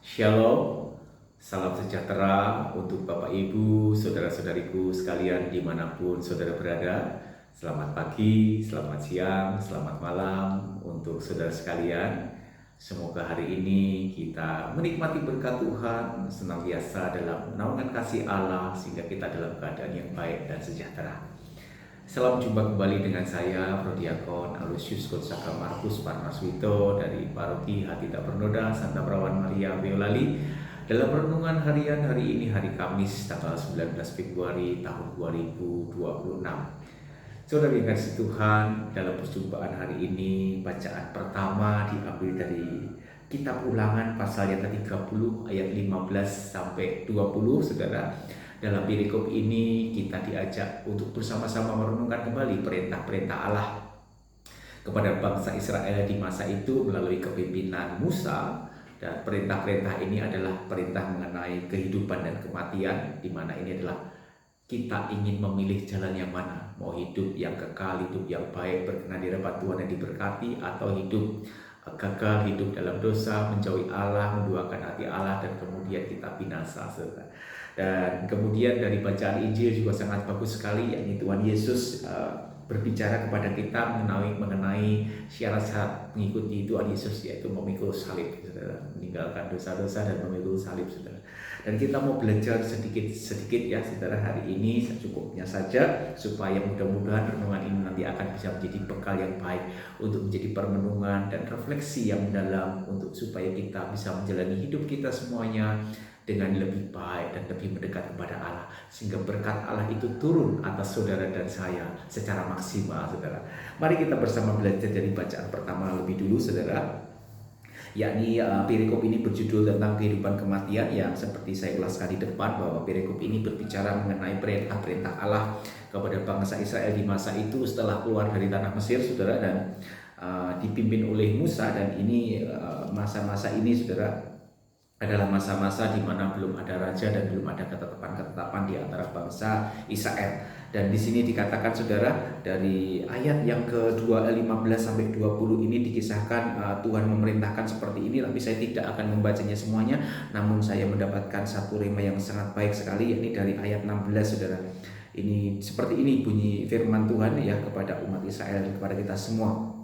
Shalom, salam sejahtera untuk Bapak Ibu, saudara-saudariku sekalian dimanapun saudara berada. Selamat pagi, selamat siang, selamat malam untuk saudara sekalian. Semoga hari ini kita menikmati berkat Tuhan, senantiasa dalam naungan kasih Allah sehingga kita dalam keadaan yang baik dan sejahtera. Salam jumpa kembali dengan saya, Prodiakon Alusius Konsaka Markus Parnaswito dari Paroki Hati Tak Bernoda, Santa Perawan Maria Boyolali. Dalam renungan harian hari ini, hari Kamis, tanggal 19 Februari tahun 2026. Saudara yang kasih Tuhan, dalam perjumpaan hari ini, bacaan pertama diambil dari Kitab Ulangan pasal yang ke-30 ayat 15 sampai 20, saudara. Dalam perikop ini kita diajak untuk bersama-sama merenungkan kembali perintah-perintah Allah kepada bangsa Israel di masa itu melalui kepemimpinan Musa. Dan perintah-perintah ini adalah perintah mengenai kehidupan dan kematian, di mana ini adalah kita ingin memilih jalan yang mana, mau hidup yang kekal, hidup yang baik, berkenan di hadapan Tuhan yang diberkati, atau hidup gagal, hidup dalam dosa, menjauhi Allah, menduakan hati Allah, dan kemudian kita binasa. Dan kemudian dari bacaan Injil juga sangat bagus sekali, yakni Tuhan Yesus berbicara kepada kita mengenai syarat-syarat mengikuti Tuhan Yesus, yaitu memikul salib, saudara, meninggalkan dosa-dosa dan memikul salib, saudara. Dan kita mau belajar sedikit-sedikit ya, saudara, hari ini secukupnya saja, supaya mudah-mudahan renungan ini nanti akan bisa menjadi bekal yang baik untuk menjadi permenungan dan refleksi yang mendalam, untuk supaya kita bisa menjalani hidup kita semuanya dengan lebih baik dan lebih mendekat kepada Allah, sehingga berkat Allah itu turun atas saudara dan saya secara maksimal, saudara. Mari kita bersama belajar dari bacaan pertama lebih dulu, saudara, yakni perikop ini berjudul tentang kehidupan kematian, yang seperti saya ulaskan di depan bahwa perikop ini berbicara mengenai perintah-perintah Allah kepada bangsa Israel di masa itu setelah keluar dari tanah Mesir, saudara, dan dipimpin oleh Musa. Dan ini masa-masa ini, saudara, adalah masa-masa di mana belum ada raja dan belum ada ketetapan-ketetapan di antara bangsa Israel. Dan di sini dikatakan, saudara, dari ayat yang ke-2 15 sampai 20 ini dikisahkan Tuhan memerintahkan seperti ini, tapi saya tidak akan membacanya semuanya, namun saya mendapatkan satu rema yang sangat baik sekali, yakni dari ayat 16, saudara. Ini seperti ini bunyi firman Tuhan ya kepada umat Israel dan kepada kita semua.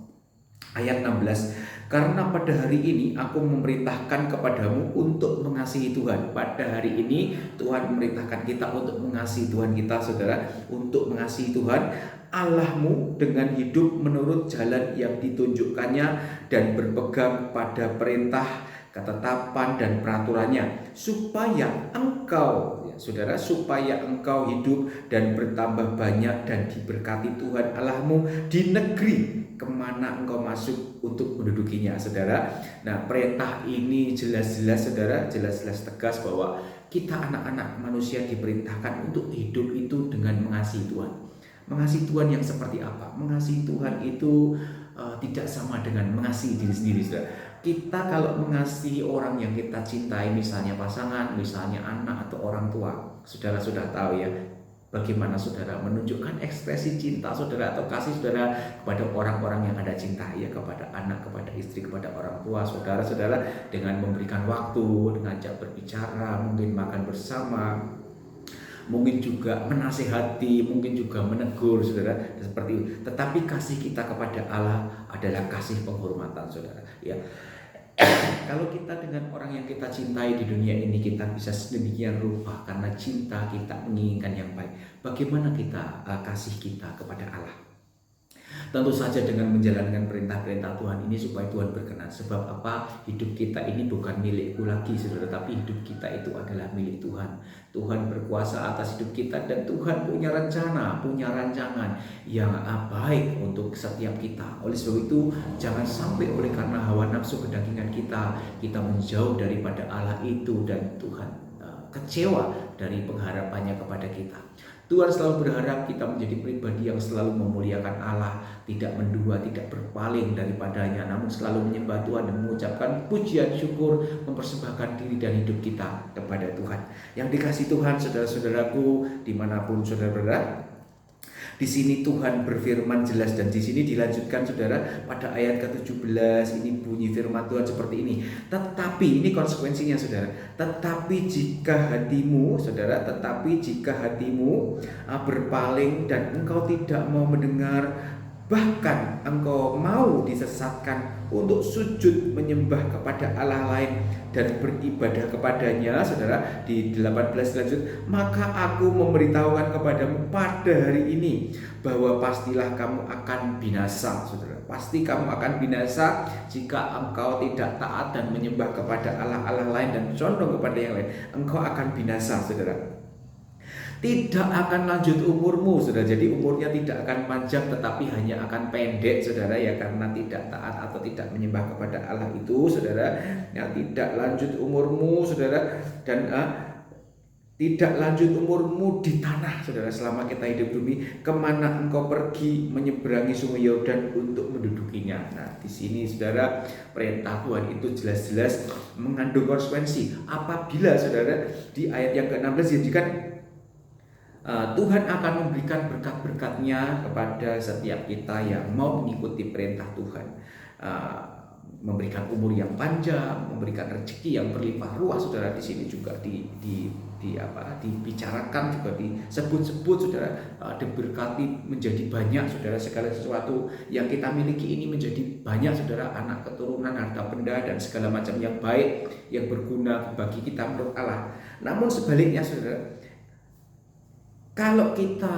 Ayat 16, karena pada hari ini aku memerintahkan kepadamu untuk mengasihi Tuhan. Pada hari ini Tuhan memerintahkan kita untuk mengasihi Tuhan kita, saudara, untuk mengasihi Tuhan Allahmu dengan hidup menurut jalan yang ditunjukkannya dan berpegang pada perintah, ketetapan dan peraturannya, supaya engkau, ya, saudara, supaya engkau hidup dan bertambah banyak dan diberkati Tuhan Allahmu di negeri kemana engkau masuk untuk mendudukinya, saudara. Nah, perintah ini jelas-jelas, saudara, jelas-jelas tegas bahwa kita anak-anak manusia diperintahkan untuk hidup itu dengan mengasihi Tuhan. Mengasihi Tuhan yang seperti apa? Mengasihi Tuhan itu tidak sama dengan mengasihi diri sendiri, saudara. Kita kalau mengasihi orang yang kita cintai, misalnya pasangan, misalnya anak atau orang tua, saudara sudah tahu ya, bagaimana saudara menunjukkan ekspresi cinta saudara atau kasih saudara kepada orang-orang yang Anda cintai, ya, kepada anak, kepada istri, kepada orang tua saudara-saudara, dengan memberikan waktu, dengan ajak berbicara, mungkin makan bersama, mungkin juga menasihati, mungkin juga menegur, saudara, seperti itu. Tetapi kasih kita kepada Allah adalah kasih penghormatan, saudara, ya. Kalau kita dengan orang yang kita cintai di dunia ini, kita bisa sedemikian rupa karena cinta kita menginginkan yang baik. Bagaimana kita kasih kita kepada Allah? Tentu saja dengan menjalankan perintah-perintah Tuhan ini supaya Tuhan berkenan. Sebab apa? Hidup kita ini bukan milikku lagi, saudara, tapi hidup kita itu adalah milik Tuhan. Tuhan berkuasa atas hidup kita dan Tuhan punya rencana, punya rancangan yang baik untuk setiap kita. Oleh sebab itu, jangan sampai oleh karena hawa nafsu kedagingan kita menjauh daripada Allah itu, dan Tuhan kecewa dari pengharapannya kepada kita. Tuhan selalu berharap kita menjadi pribadi yang selalu memuliakan Allah, tidak mendua, tidak berpaling daripadanya, namun selalu menyembah Tuhan dan mengucapkan pujian syukur, mempersembahkan diri dan hidup kita kepada Tuhan. Yang dikasihi Tuhan, saudara-saudaraku, dimanapun saudara berada, Di sini Tuhan berfirman jelas, dan di sini dilanjutkan saudara pada ayat ke-17. Ini bunyi firman Tuhan seperti ini. Tetapi ini konsekuensinya saudara. Tetapi jika hatimu saudara, berpaling dan engkau tidak mau mendengar, bahkan engkau mau disesatkan untuk sujud menyembah kepada Allah lain dan beribadah kepadanya, saudara, di 18 lanjut, maka aku memberitahukan kepadamu pada hari ini bahwa pastilah kamu akan binasa, saudara. Pasti kamu akan binasa jika engkau tidak taat dan menyembah kepada Allah-Allah lain dan condong kepada yang lain. Engkau akan binasa, saudara. Tidak akan lanjut umurmu, saudara. Jadi umurnya tidak akan panjang, tetapi hanya akan pendek, saudara, ya, karena tidak taat atau tidak menyembah kepada Allah itu, saudara. Ya, tidak lanjut umurmu, saudara, dan tidak lanjut umurmu di tanah, saudara, selama kita hidup bumi. Kemana engkau pergi menyeberangi sungai Yordan untuk mendudukinya. Nah, di sini, saudara, perintah Tuhan itu jelas-jelas mengandung konsekuensi. Apabila, saudara, di ayat yang ke-16 dijadikan Tuhan akan memberikan berkat-berkatnya kepada setiap kita yang mau mengikuti perintah Tuhan, memberikan umur yang panjang, memberikan rezeki yang berlimpah ruah, saudara. Di sini juga dibicarakan, juga disebut-sebut, saudara, diberkati menjadi banyak, saudara, segala sesuatu yang kita miliki ini menjadi banyak, saudara, anak keturunan, harta benda, dan segala macam yang baik yang berguna bagi kita menurut Allah. Namun sebaliknya, saudara, kalau kita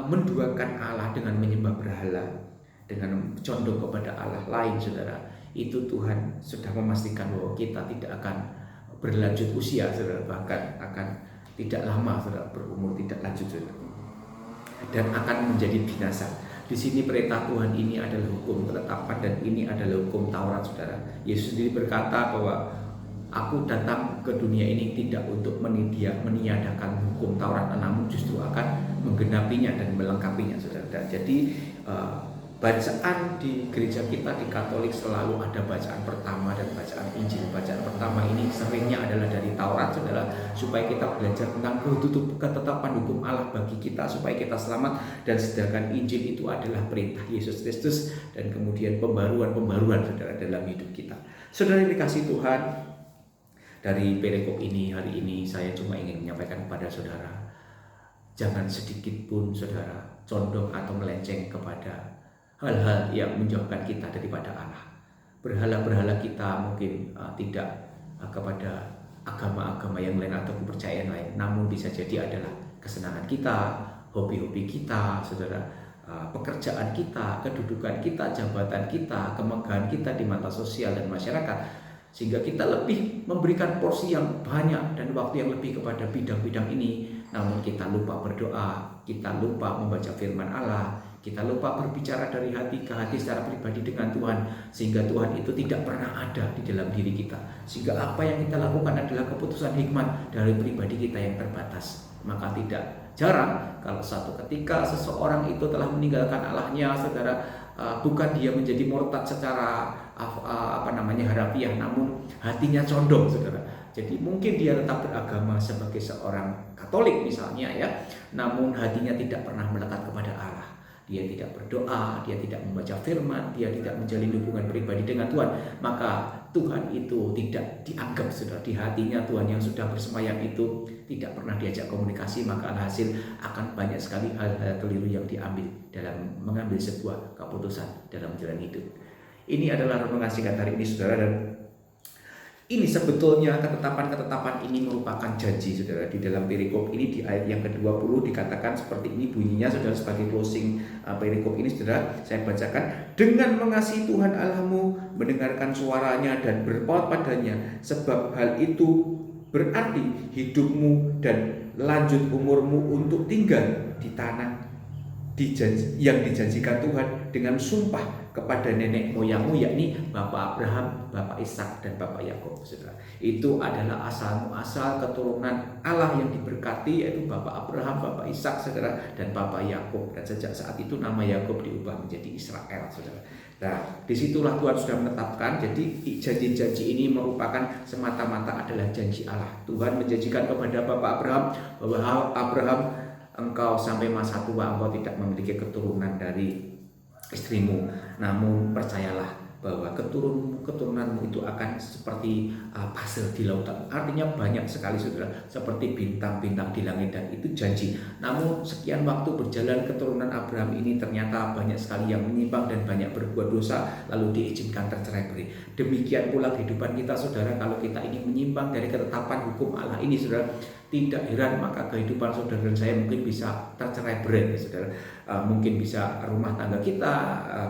menduakan Allah dengan menyembah berhala, dengan condong kepada Allah lain, saudara, itu Tuhan sudah memastikan bahwa kita tidak akan berlanjut usia, saudara, bahkan akan tidak lama, saudara, berumur tidak lanjut, saudara, dan akan menjadi binasa. Di sini perintah Tuhan ini adalah hukum ketetapan, dan ini adalah hukum Taurat, saudara. Yesus sendiri berkata bahwa Aku datang ke dunia ini tidak untuk meniadakan hukum Taurat, namun justru akan menggenapinya dan melengkapinya, saudara. Jadi bacaan di gereja kita di Katolik selalu ada bacaan pertama dan bacaan Injil. Bacaan pertama ini seringnya adalah dari Taurat, saudara, supaya kita belajar tentang ketetapan hukum Allah bagi kita supaya kita selamat. Dan sedangkan Injil itu adalah perintah Yesus Kristus dan kemudian pembaruan, saudara, dalam hidup kita. Saudara yang dikasihi Tuhan, dari perikop ini hari ini saya cuma ingin menyampaikan kepada saudara, jangan sedikit pun saudara condong atau melenceng kepada hal-hal yang menjauhkan kita daripada Allah. Berhala-berhala kita mungkin tidak kepada agama-agama yang lain atau kepercayaan lain, namun bisa jadi adalah kesenangan kita, hobi-hobi kita, saudara, pekerjaan kita, kedudukan kita, jabatan kita, kemegahan kita di mata sosial dan masyarakat, sehingga kita lebih memberikan porsi yang banyak dan waktu yang lebih kepada bidang-bidang ini. Namun kita lupa berdoa, kita lupa membaca firman Allah, kita lupa berbicara dari hati ke hati secara pribadi dengan Tuhan, sehingga Tuhan itu tidak pernah ada di dalam diri kita. Sehingga apa yang kita lakukan adalah keputusan hikmat dari pribadi kita yang terbatas. Maka tidak jarang kalau satu ketika seseorang itu telah meninggalkan Allahnya, saudara, bukan dia menjadi murtad secara harafiah, namun hatinya condong, saudara. Jadi mungkin dia tetap beragama sebagai seorang Katolik misalnya, ya, namun hatinya tidak pernah melekat kepada Allah. Dia tidak berdoa, dia tidak membaca firman, dia tidak menjalin hubungan pribadi dengan Tuhan. Maka Tuhan itu tidak dianggap, saudara. Di hatinya Tuhan yang sudah bersemayam itu tidak pernah diajak komunikasi, maka alhasil akan banyak sekali hal-hal keliru yang diambil dalam mengambil sebuah keputusan dalam jalan hidup. Ini adalah renungan singkat hari ini, saudara, dan ini sebetulnya ketetapan-ketetapan ini merupakan janji, saudara. Di dalam perikop ini di ayat yang ke-20 dikatakan seperti ini bunyinya, saudara, sebagai closing perikop ini, saudara, saya bacakan. Dengan mengasihi Tuhan Allahmu, mendengarkan suaranya dan berpaut padanya, sebab hal itu berarti hidupmu dan lanjut umurmu untuk tinggal di tanah yang dijanjikan Tuhan dengan sumpah kepada nenek moyangmu, yakni Bapak Abraham, Bapak Ishak, dan Bapak Yakub, saudara. Itu adalah asal keturunan Allah yang diberkati, yaitu Bapak Abraham, Bapak Ishak, saudara, dan Bapak Yakub. Dan sejak saat itu nama Yakub diubah menjadi Israel, saudara. Nah, disitulah Tuhan sudah menetapkan. Jadi janji-janji ini merupakan semata-mata adalah janji Allah. Tuhan menjanjikan kepada Bapak Abraham bahwa Abraham engkau sampai masa tua engkau tidak memiliki keturunan dari istrimu, namun percayalah bahwa keturunanmu itu akan seperti pasir di lautan. Artinya banyak sekali saudara, seperti bintang-bintang di langit, dan itu janji. Namun sekian waktu berjalan keturunan Abraham ini ternyata banyak sekali yang menyimpang dan banyak berbuat dosa, lalu diizinkan tercerai-berai. Demikian pula kehidupan kita saudara, kalau kita ingin menyimpang dari ketetapan hukum Allah ini saudara, tidak heran maka kehidupan saudara dan saya mungkin bisa tercerai-berai saudara. Mungkin bisa rumah tangga kita,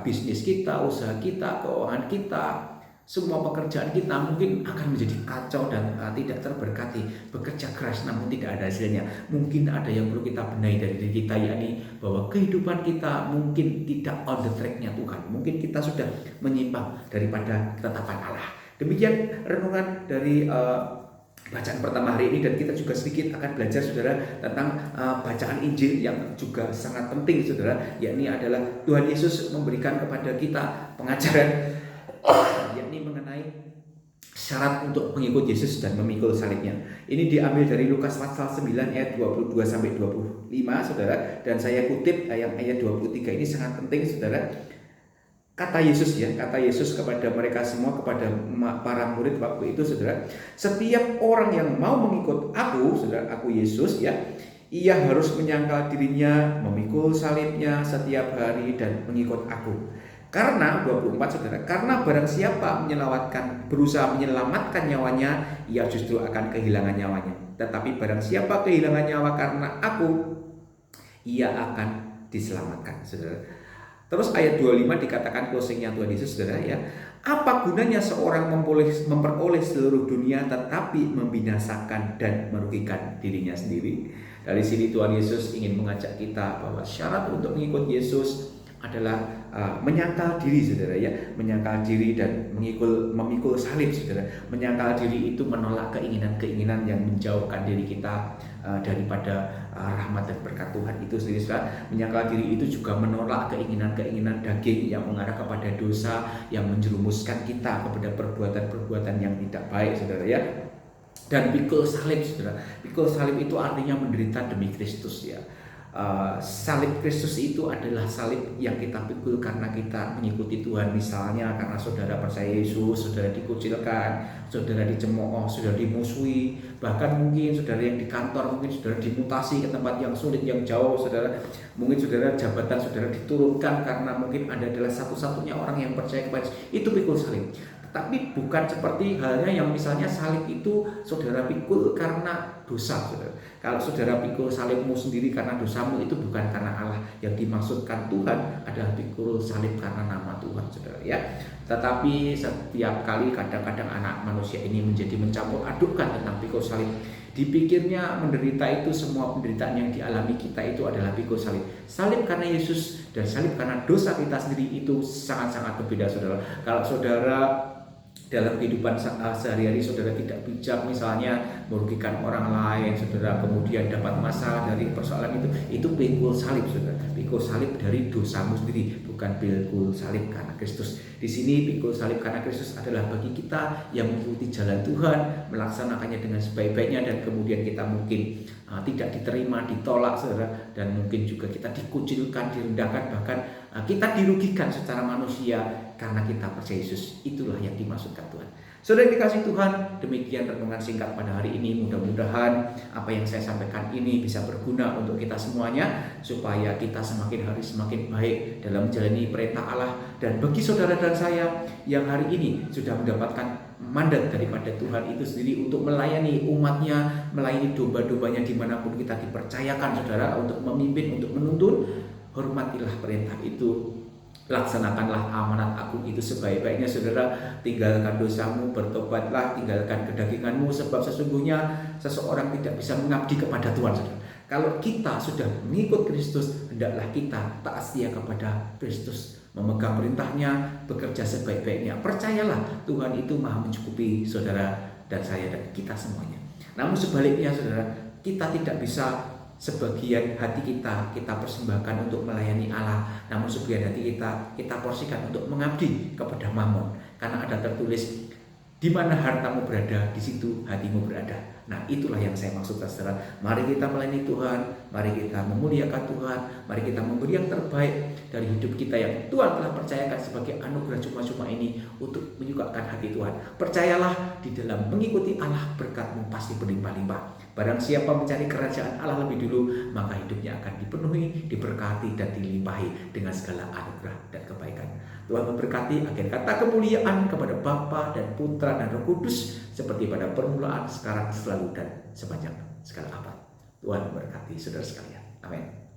bisnis kita, usaha kita, keuangan kita, semua pekerjaan kita mungkin akan menjadi kacau dan tidak terberkati. Bekerja keras namun tidak ada hasilnya. Mungkin ada yang perlu kita benahi dari diri kita, yakni bahwa kehidupan kita mungkin tidak on the track-nya Tuhan. Mungkin kita sudah menyimpang daripada ketetapan Allah. Demikian renungan dari bacaan pertama hari ini, dan kita juga sedikit akan belajar saudara tentang bacaan Injil yang juga sangat penting saudara, yakni adalah Tuhan Yesus memberikan kepada kita pengajaran yakni mengenai syarat untuk mengikut Yesus dan memikul salibnya. Ini diambil dari Lukas pasal 9 ayat 22 sampai 25 saudara, dan saya kutip yang ayat 23 ini sangat penting saudara. Kata Yesus kepada mereka semua, kepada para murid waktu itu saudara, setiap orang yang mau mengikut aku, saudara, aku Yesus ya, ia harus menyangkal dirinya, memikul salibnya setiap hari dan mengikut aku. Karena 24 saudara, karena barang siapa berusaha menyelamatkan nyawanya, ia justru akan kehilangan nyawanya. Tetapi barang siapa kehilangan nyawa karena aku, ia akan diselamatkan saudara. Terus ayat 25 dikatakan closingnya Tuhan Yesus saudara ya. Apa gunanya seorang memperoleh seluruh dunia tetapi membinasakan dan merugikan dirinya sendiri? Dari sini Tuhan Yesus ingin mengajak kita bahwa syarat untuk mengikut Yesus adalah menyangkal diri saudara ya, menyangkal diri dan memikul salib saudara. Menyangkal diri itu menolak keinginan-keinginan yang menjauhkan diri kita daripada rahmat dan berkat Tuhan itu sendiri saudara. Menyangkal diri itu juga menolak keinginan-keinginan daging yang mengarah kepada dosa, yang menjerumuskan kita kepada perbuatan-perbuatan yang tidak baik saudara ya. Dan pikul salib saudara, pikul salib itu artinya menderita demi Kristus ya. Salib Kristus itu adalah salib yang kita pikul karena kita mengikuti Tuhan. Misalnya karena saudara percaya Yesus, saudara dikucilkan, saudara dicemooh, saudara dimusuhi, bahkan mungkin saudara yang di kantor, mungkin saudara dimutasi ke tempat yang sulit, yang jauh saudara. Mungkin saudara jabatan saudara diturunkan karena mungkin Anda adalah satu-satunya orang yang percaya kepada Yesus. Itu pikul salib. Tapi bukan seperti halnya yang misalnya salib itu saudara pikul karena dosa saudara. Kalau saudara pikul salibmu sendiri karena dosamu, itu bukan karena Allah. Yang dimaksudkan Tuhan adalah pikul salib karena nama Tuhan saudara ya. Tetapi setiap kali kadang-kadang anak manusia ini menjadi mencampur adukkan tentang pikul salib. Dipikirnya menderita itu, semua penderitaan yang dialami kita itu adalah pikul salib. Salib karena Yesus dan salib karena dosa kita sendiri itu sangat-sangat berbeda saudara. Kalau saudara dalam kehidupan sehari-hari saudara tidak bijak, misalnya merugikan orang lain, saudara kemudian dapat masalah dari persoalan itu pikul salib saudara. Pikul salib dari dosamu sendiri, bukan pikul salib karena Kristus. Di sini pikul salib karena Kristus adalah bagi kita yang mengikuti jalan Tuhan, melaksanakannya dengan sebaik-baiknya, dan kemudian kita mungkin tidak diterima, ditolak saudara, dan mungkin juga kita dikucilkan, direndahkan, bahkan kita dirugikan secara manusia karena kita percaya Yesus. Itulah yang dimaksudkan Tuhan. Saudara dikasih Tuhan, demikian renungan singkat pada hari ini. Mudah-mudahan apa yang saya sampaikan ini bisa berguna untuk kita semuanya, supaya kita semakin hari semakin baik dalam menjalani perintah Allah. Dan bagi saudara dan saya yang hari ini sudah mendapatkan mandat daripada Tuhan itu sendiri untuk melayani umatnya, melayani domba-dombanya dimanapun kita dipercayakan saudara, untuk memimpin, untuk menuntun, hormatilah perintah itu. Laksanakanlah amanat agung itu sebaik-baiknya saudara. Tinggalkan dosamu, bertobatlah, tinggalkan kedaginganmu, sebab sesungguhnya seseorang tidak bisa mengabdi kepada Tuhan saudara. Kalau kita sudah mengikut Kristus, hendaklah kita taat setia kepada Kristus, memegang perintahnya, bekerja sebaik-baiknya. Percayalah, Tuhan itu maha mencukupi saudara dan saya dan kita semuanya. Namun sebaliknya saudara, kita tidak bisa sebagian hati kita persembahkan untuk melayani Allah, namun sebagian hati kita porsikan untuk mengabdi kepada Mammon. Karena ada tertulis, Di mana hartamu berada, di situ hatimu berada. Nah, itulah yang saya maksud, saudara. Mari kita melayani Tuhan, mari kita memuliakan Tuhan, mari kita memberi yang terbaik dari hidup kita yang Tuhan telah percayakan sebagai anugerah cuma-cuma ini untuk menyukakan hati Tuhan. Percayalah, di dalam mengikuti Allah berkatmu pasti berlimpah-limpah. Barang siapa mencari kerajaan Allah lebih dulu, maka hidupnya akan dipenuhi, diberkati, dan dilimpahi dengan segala anugerah dan kebaikan. Tuhan memberkati akhir kata kemuliaan kepada Bapa dan Putra dan Roh Kudus seperti pada permulaan, sekarang, selalu, dan sepanjang segala abad. Tuhan memberkati saudara sekalian. Amin.